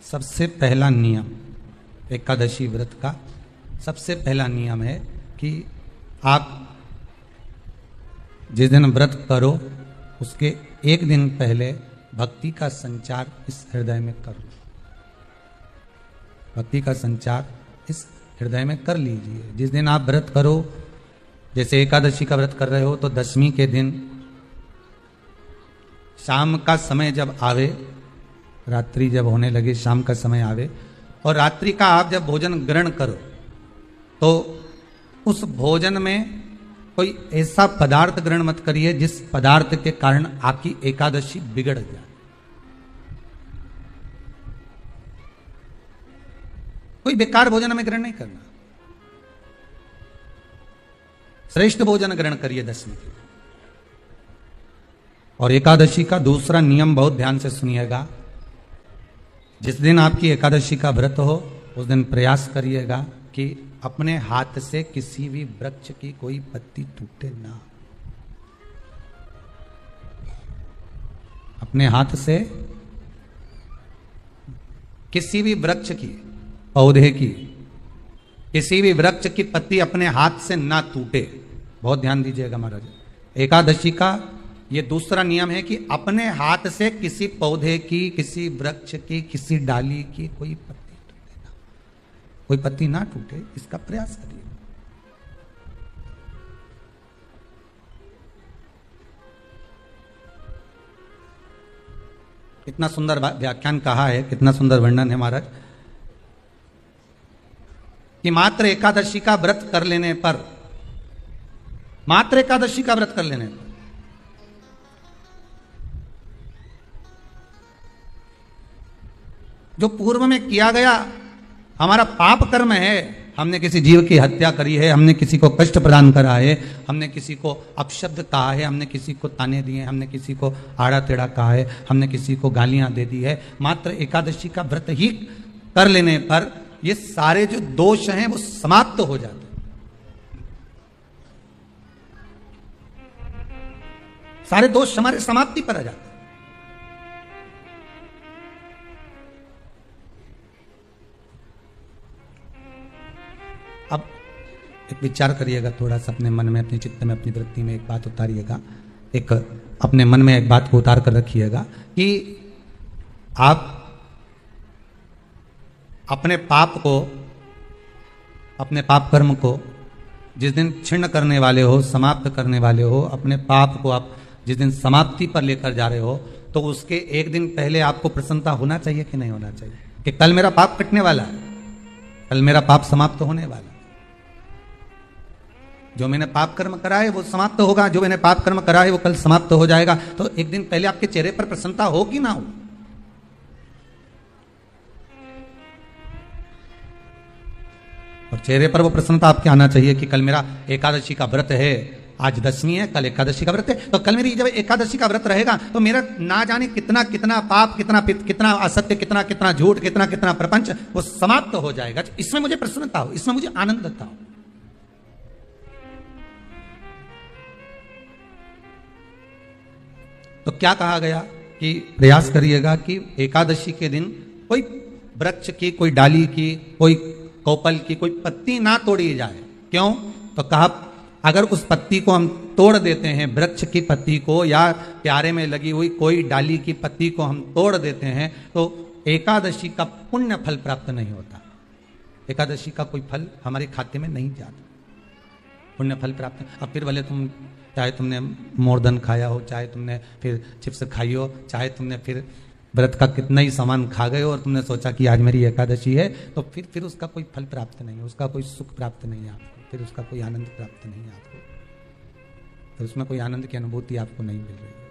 सबसे पहला नियम एकादशी व्रत का सबसे पहला नियम है कि आप जिस दिन व्रत करो उसके एक दिन पहले भक्ति का संचार इस हृदय में करो। भक्ति का संचार इस हृदय में कर लीजिए। जिस दिन आप व्रत करो, जैसे एकादशी का व्रत कर रहे हो तो दशमी के दिन शाम का समय जब आवे, रात्रि जब होने लगे, शाम का समय आवे और रात्रि का आप जब भोजन ग्रहण करो तो उस भोजन में कोई ऐसा पदार्थ ग्रहण मत करिए जिस पदार्थ के कारण आपकी एकादशी बिगड़ जाए। कोई बेकार भोजन हमें ग्रहण नहीं करना, श्रेष्ठ भोजन ग्रहण करिए दशमी के। और एकादशी का दूसरा नियम बहुत ध्यान से सुनिएगा। जिस दिन आपकी एकादशी का व्रत हो उस दिन प्रयास करिएगा कि अपने हाथ से किसी भी वृक्ष की कोई पत्ती टूटे ना। अपने हाथ से किसी भी वृक्ष की, पौधे की, किसी भी वृक्ष की पत्ती अपने हाथ से ना टूटे। बहुत ध्यान दीजिएगा महाराज। एकादशी का ये दूसरा नियम है कि अपने हाथ से किसी पौधे की, किसी वृक्ष की, किसी डाली की कोई पत्ती टूटे ना, कोई पत्ती ना टूटे, इसका प्रयास करिए। कितना सुंदर व्याख्यान कहा है, कितना सुंदर वर्णन है महाराज कि मात्र एकादशी का व्रत कर लेने पर, मात्र एकादशी का व्रत कर लेने पर जो पूर्व में किया गया हमारा पाप कर्म है, हमने किसी जीव की हत्या करी है, हमने किसी को कष्ट प्रदान करा है, हमने किसी को अपशब्द कहा है, हमने किसी को ताने दिए, हमने किसी को आड़ा टेढ़ा कहा है, हमने किसी को गालियां दे दी है, मात्र एकादशी का व्रत ही कर लेने पर ये सारे जो दोष हैं वो समाप्त हो जाते हैं। सारे दोष हमारे समाप्ति पर आ जाते हैं। अब एक विचार करिएगा थोड़ा सा अपने मन में, अपने चित्त में, अपनी वृत्ति में एक बात उतारिएगा। एक अपने मन में एक बात को उतार कर रखिएगा कि आप अपने पाप को, अपने पाप कर्म को जिस दिन छिन्न करने वाले हो, समाप्त करने वाले हो, अपने पाप को आप जिस दिन समाप्ति पर लेकर जा रहे हो तो उसके एक दिन पहले आपको प्रसन्नता होना चाहिए कि नहीं होना चाहिए कि कल मेरा पाप कटने वाला है, कल मेरा पाप समाप्त होने वाला है। जो मैंने पाप कर्म करा है वो समाप्त होगा, जो मैंने पाप कर्म करा है वो कल समाप्त हो जाएगा। तो एक दिन पहले आपके चेहरे पर प्रसन्नता हो कि ना हो? और चेहरे पर वो प्रसन्नता आपके आना चाहिए कि कल मेरा एकादशी का व्रत है, आज दशमी है, कल एकादशी का व्रत है, तो कल मेरी जब एकादशी का व्रत रहेगा तो मेरा ना जाने कितना कितना पाप, कितना कितना असत्य, कितना कितना झूठ, कितना कितना प्रपंच वो समाप्त हो जाएगा। इसमें मुझे प्रसन्नता हो, इसमें मुझे आनंदता हो। तो क्या कहा गया कि प्रयास करिएगा कि एकादशी के दिन कोई वृक्ष की, कोई डाली की, कोई कोपल की कोई पत्ती ना तोड़ी जाए। क्यों? तो कहा अगर उस पत्ती को हम तोड़ देते हैं, वृक्ष की पत्ती को या प्यारे में लगी हुई कोई डाली की पत्ती को हम तोड़ देते हैं तो एकादशी का पुण्य फल प्राप्त नहीं होता। एकादशी का कोई फल हमारे खाते में नहीं जाता, पुण्य फल प्राप्त। अब फिर भले तुम, चाहे तुमने मोरधन खाया हो, चाहे तुमने फिर चिप्स खाई हो, चाहे तुमने फिर व्रत का कितना ही सामान खा गए हो और तुमने सोचा कि आज मेरी एकादशी है, तो फिर उसका कोई फल प्राप्त नहीं है, उसका कोई सुख प्राप्त नहीं है आपको, फिर उसका कोई आनंद प्राप्त नहीं है आपको, फिर उसमें कोई आनंद की अनुभूति आपको नहीं मिल रही है।